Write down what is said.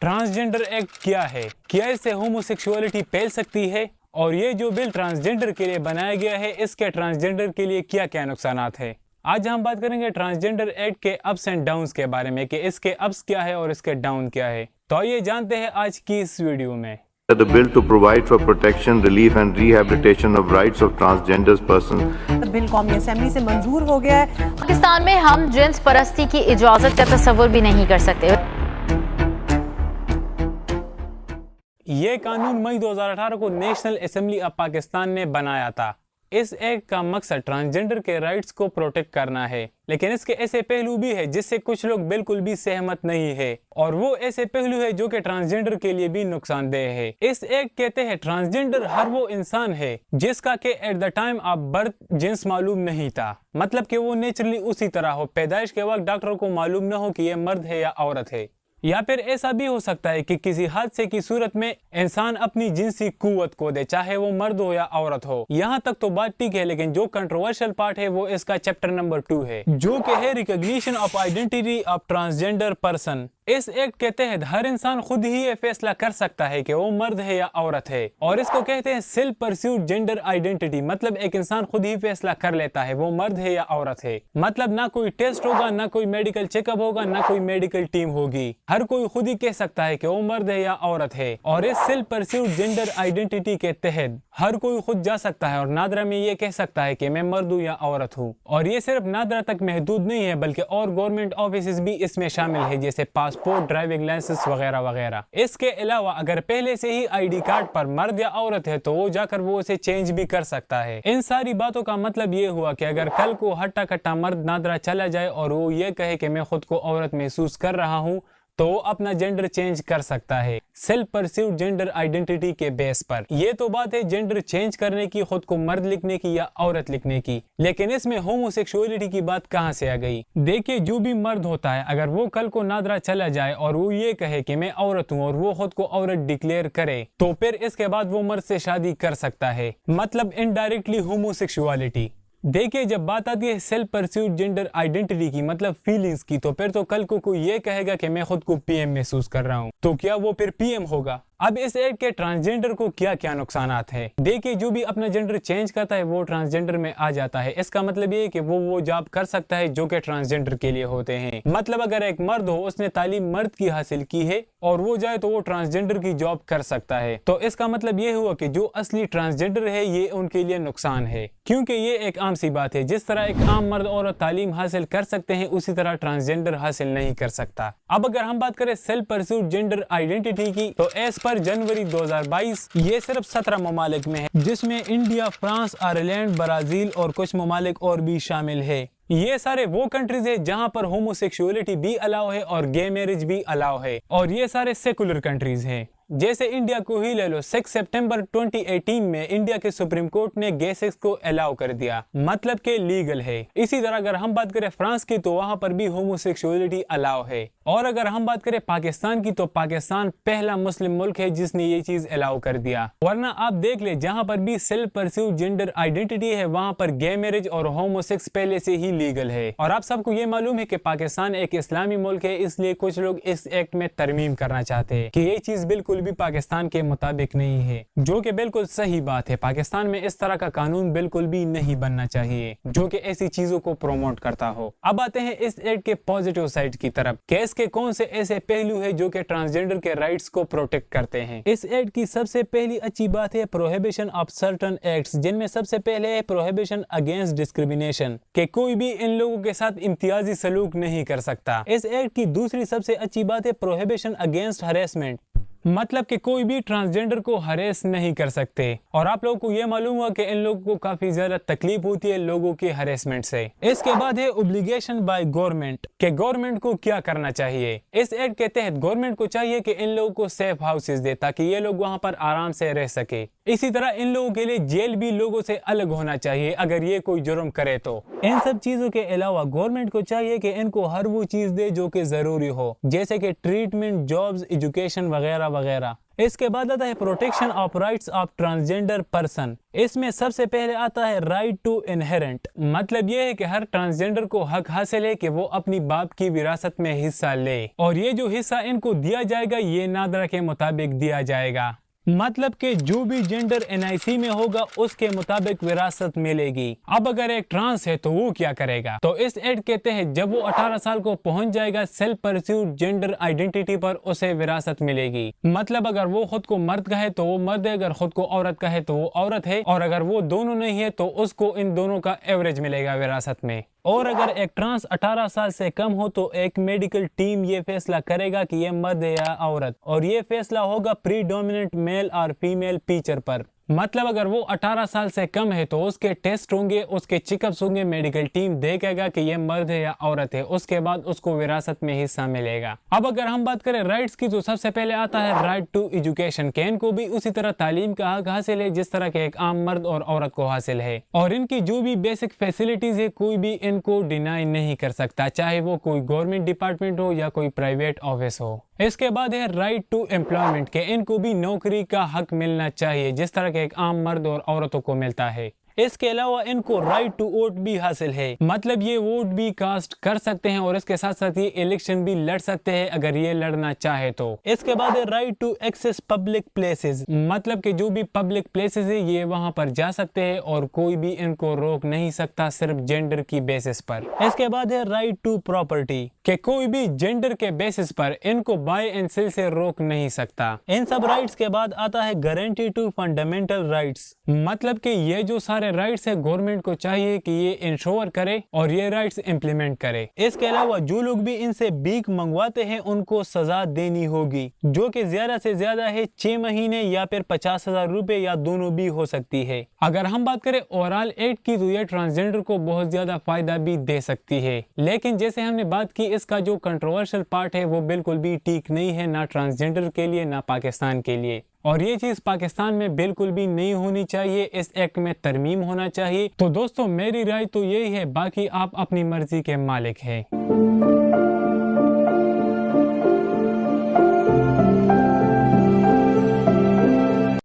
Transgender act क्या है, क्या इससे होमोसेक्सुअलिटी फैल सकती है, और ये जो बिल ट्रांसजेंडर के लिए बनाया गया है इसके ट्रांसजेंडर के लिए क्या क्या नुकसानात है। आज हम बात करेंगे ट्रांसजेंडर एक्ट के अप्स एंड डाउन्स के बारे में कि इसके अप्स क्या है और इसके डाउन क्या है। तो आइए जानते हैं आज की इस वीडियो में। The bill to provide for protection, relief and rehabilitation of rights of transgender persons. Bill कौमी असेंबली से मंजूर हो गया है। पाकिस्तान में हम जिन्स परस्ती की इजाजत का तस्वुर भी नहीं कर सकते। ये कानून मई 2018 को नेशनल असेंबली ऑफ पाकिस्तान ने बनाया था। इस एक्ट का मकसद ट्रांसजेंडर के राइट्स को प्रोटेक्ट करना है, लेकिन इसके ऐसे पहलू भी है जिससे कुछ लोग बिल्कुल भी सहमत नहीं है, और वो ऐसे पहलू है जो कि ट्रांसजेंडर के लिए भी नुकसानदेह है। इस एक्ट कहते हैं ट्रांसजेंडर हर वो इंसान है जिसका के at the time of birth jeans मालूम नहीं था, मतलब कि वो नेचुरली उसी तरह हो, पैदाइश के वक्त डॉक्टर को मालूम न हो कि ये मर्द है या औरत है। या फिर ऐसा भी हो सकता है कि किसी हादसे की सूरत में इंसान अपनी जिनसी कुव्वत को दे, चाहे वो मर्द हो या औरत हो। यहाँ तक तो बात ठीक है, लेकिन जो कंट्रोवर्शियल पार्ट है वो इसका चैप्टर नंबर 2 है, जो कि है recognition of identity of transgender person. इस एक्ट के तहत हर इंसान खुद ही ये फैसला कर सकता है कि वो मर्द है या औरत है, और इसको कहते हैं सेल्फ परस्यूड जेंडर आइडेंटिटी। मतलब एक इंसान खुद ही फैसला कर लेता है वो मर्द है या औरत है। मतलब ना कोई टेस्ट होगा, ना कोई मेडिकल चेकअप होगा, ना कोई मेडिकल टीम होगी। हर कोई खुद ही कह सकता है कि वो मर्द है या औरत है। और इस सेल्फ परस्यूड जेंडर आइडेंटिटी के तहत हर कोई खुद जा सकता है और नादरा में ये कह सकता है कि मैं मर्द हूँ या औरत हूँ। और ये सिर्फ नादरा तक महदूद नहीं है, बल्कि और गवर्नमेंट ऑफिस भी इसमें शामिल है, जैसे पासपोर्ट, ड्राइविंग लाइसेंस वगैरह वगैरह। इसके अलावा अगर पहले से ही आईडी कार्ड पर मर्द या औरत है तो वो जाकर वो उसे चेंज भी कर सकता है। इन सारी बातों का मतलब ये हुआ कि अगर कल को हट्टा कट्टा मर्द नादरा चला जाए और वो ये कहे कि मैं खुद को औरत महसूस कर रहा हूँ, तो वो अपना जेंडर चेंज कर सकता है सेल्फ परस्यूड जेंडर आइडेंटिटी के बेस पर। ये तो बात है जेंडर चेंज करने की, खुद को मर्द लिखने की या औरत लिखने की, लेकिन इसमें होमोसेक्सुअलिटी की बात कहां से आ गई। देखिए, जो भी मर्द होता है अगर वो कल को नादरा चला जाए और वो ये कहे कि मैं औरत हूँ और वो खुद को औरत डिक्लेयर करे, तो फिर इसके बाद वो मर्द से शादी कर सकता है, मतलब इनडायरेक्टली होमोसेक्सुअलिटी। देखिए, जब बात आती है सेल्फ परस्यूड जेंडर आइडेंटिटी की, मतलब फीलिंग्स की, तो फिर तो कल को कोई ये कहेगा कि मैं खुद को पीएम महसूस कर रहा हूँ, तो क्या वो फिर पीएम होगा। अब इस एक्ट के ट्रांसजेंडर को क्या क्या नुकसानात हैं। देखिए, जो भी अपना जेंडर चेंज करता है वो ट्रांसजेंडर में आ जाता है। इसका मतलब ये है कि वो जॉब कर सकता है जो कि ट्रांसजेंडर के लिए होते हैं। मतलब अगर एक मर्द हो, उसने तालीम मर्द की हासिल की है और वो जाए तो वो ट्रांसजेंडर की जॉब कर सकता है। तो इसका मतलब ये हुआ कि जो असली ट्रांसजेंडर है ये उनके लिए नुकसान है, क्योंकि ये एक आम सी बात है। जिस तरह एक आम मर्द और तालीम हासिल कर सकते हैं, उसी तरह ट्रांसजेंडर हासिल नहीं कर सकता। अब अगर हम बात करें सेल्फ परस्यूड जेंडर आइडेंटिटी की, तो एज पर जनवरी 2022 ये सिर्फ 17 ममालिक में है, जिसमें इंडिया, फ्रांस, आयरलैंड, ब्राजील और कुछ ममालिक और भी शामिल है। ये सारे वो कंट्रीज है जहां पर होमोसेक्सुअलिटी भी अलाउ है और गे मैरिज भी अलाउ है, और ये सारे सेकुलर कंट्रीज हैं। जैसे इंडिया को ही ले लो, 6 सितंबर 2018 में इंडिया के सुप्रीम कोर्ट ने गे सेक्स को अलाउ कर दिया, मतलब के लीगल है। इसी तरह अगर हम बात करें फ्रांस की, तो वहां पर भी होमोसेक्सुअलिटी अलाउ है। और अगर हम बात करें पाकिस्तान की, तो पाकिस्तान पहला मुस्लिम मुल्क है जिसने ये चीज अलाउ कर दिया। वरना आप देख ले, जहां पर भी सेल्फ परस्यूड जेंडर आइडेंटिटी है वहां पर गे मैरिज और होमोसेक्स पहले से ही लीगल है। और आप सबको ये मालूम है कि पाकिस्तान एक इस्लामी मुल्क है, इसलिए कुछ लोग इस एक्ट में तरमीम करना चाहते हैं कि ये चीज बिल्कुल भी पाकिस्तान के मुताबिक नहीं है, जो कि बिल्कुल सही बात है। पाकिस्तान में इस तरह का कानून बिल्कुल भी नहीं बनना चाहिए जो कि ऐसी चीजों को प्रमोट करता हो। अब आते हैं इस एक्ट के पॉजिटिव साइड की तरफ कि इसके कौन से ऐसे पहलू है जो कि ट्रांसजेंडर के राइट्स को प्रोटेक्ट करते हैं। इस एक्ट की सबसे पहली अच्छी बात है प्रोहिबिशन ऑफ सर्टेन एक्ट्स, जिनमें सबसे पहले है प्रोहिबिशन अगेंस्ट डिस्क्रिमिनेशन, कि कोई भी इन लोगों के साथ इम्तियाजी सलूक नहीं कर सकता। इस एक्ट की दूसरी सबसे अच्छी बात है प्रोहिबिशन अगेंस्ट हरेसमेंट, मतलब कि कोई भी ट्रांसजेंडर को हरेस नहीं कर सकते। और आप लोगों को ये मालूम हुआ कि इन लोगों को काफी ज्यादा तकलीफ होती है लोगों के हरेसमेंट से। इसके बाद है ओब्लिगेशन बाय गवर्नमेंट, कि गवर्नमेंट को क्या करना चाहिए। इस एक्ट के तहत गवर्नमेंट को चाहिए कि इन लोगों को सेफ हाउसेस दे ताकि ये लोग वहां पर आराम से रह सके। इसी तरह इन लोगों के लिए जेल भी लोगों से अलग होना चाहिए अगर ये कोई जुर्म करे तो। इन सब चीजों के अलावा गवर्नमेंट को चाहिए कि इनको हर वो चीज दे जो कि जरूरी हो, जैसे कि ट्रीटमेंट, जॉब्स, एजुकेशन वगैरह वगैरह। इसके बाद आता है protection of rights of transgender person. इसमें सबसे पहले आता है राइट टू इनहेरेंट। मतलब ये है कि हर ट्रांसजेंडर को हक हासिल है कि वो अपनी बाप की विरासत में हिस्सा ले, और ये जो हिस्सा इनको दिया जाएगा ये नादरा के मुताबिक दिया जाएगा। मतलब कि जो भी जेंडर एनआईसी में होगा उसके मुताबिक विरासत मिलेगी। अब अगर एक ट्रांस है तो वो क्या करेगा? तो इस एक्ट के तहत जब वो 18 साल को पहुंच जाएगा, सेल्फ परस्यूड जेंडर आइडेंटिटी पर उसे विरासत मिलेगी। मतलब अगर वो खुद को मर्द का है तो वो मर्द है, अगर खुद को औरत का है तो वो औरत है, और अगर वो दोनों नहीं है तो उसको इन दोनों का एवरेज मिलेगा विरासत में। और अगर एक ट्रांस 18 साल से कम हो तो एक मेडिकल टीम ये फैसला करेगा कि ये मर्द है या औरत, और ये फैसला होगा प्रीडोमिनेंट मेल और फीमेल फीचर पर। मतलब अगर वो 18 साल से कम है तो उसके टेस्ट होंगे, उसके चेकअप्स होंगे, मेडिकल टीम देखेगा कि ये मर्द है या औरत है, उसके बाद उसको विरासत में हिस्सा मिलेगा। अब अगर हम बात करें राइट्स की तो सबसे पहले आता है राइट टू एजुकेशन। के इनको भी उसी तरह तालीम का हक हासिल है जिस तरह के एक आम मर्द और औरत को हासिल है, और इनकी जो भी बेसिक फैसिलिटीज है कोई भी इनको डिनाई नहीं कर सकता, चाहे वो कोई गवर्नमेंट डिपार्टमेंट हो या कोई प्राइवेट ऑफिस हो। इसके बाद है राइट टू एम्प्लॉयमेंट। के इनको भी नौकरी का हक मिलना चाहिए जिस तरह के एक आम मर्द और औरतों को मिलता है। इसके अलावा इनको राइट टू वोट भी हासिल है। मतलब ये वोट भी कास्ट कर सकते हैं और इसके साथ साथ ये इलेक्शन भी लड़ सकते हैं अगर ये लड़ना चाहे तो। इसके बाद है right to access public places. मतलब कि जो भी पब्लिक प्लेसेस है ये वहां पर जा सकते हैं और कोई भी इनको रोक नहीं सकता, सिर्फ जेंडर की बेसिस पर। इसके बाद है राइट टू प्रॉपर्टी। कि कोई भी जेंडर के बेसिस पर इनको बाय एंड सेल से रोक नहीं सकता। इन सब राइट्स के बाद आता है गारंटी टू फंडामेंटल राइट्स। मतलब कि ये जो सारे राइट्स है गवर्नमेंट को चाहिए कि ये इंश्योर करे और ये राइट्स इंप्लीमेंट करे। इसके अलावा जो लोग भी इनसे भीख मंगवाते हैं उनको सजा देनी होगी, जो कि ज्यादा से ज्यादा है 6 महीने या फिर 50,000 रुपए या दोनों भी हो सकती है। अगर हम बात करें ओवरऑल एक्ट की तो ये ट्रांसजेंडर को बहुत ज्यादा फायदा भी दे सकती है, लेकिन जैसे हमने बात की इसका जो कंट्रोवर्शियल पार्ट है वो बिल्कुल भी ठीक नहीं है, ना ट्रांसजेंडर के लिए ना पाकिस्तान के लिए, और ये चीज पाकिस्तान में बिल्कुल भी नहीं होनी चाहिए। इस एक्ट में तरमीम होना चाहिए। तो दोस्तों मेरी राय तो यही है, बाकी आप अपनी मर्जी के मालिक हैं।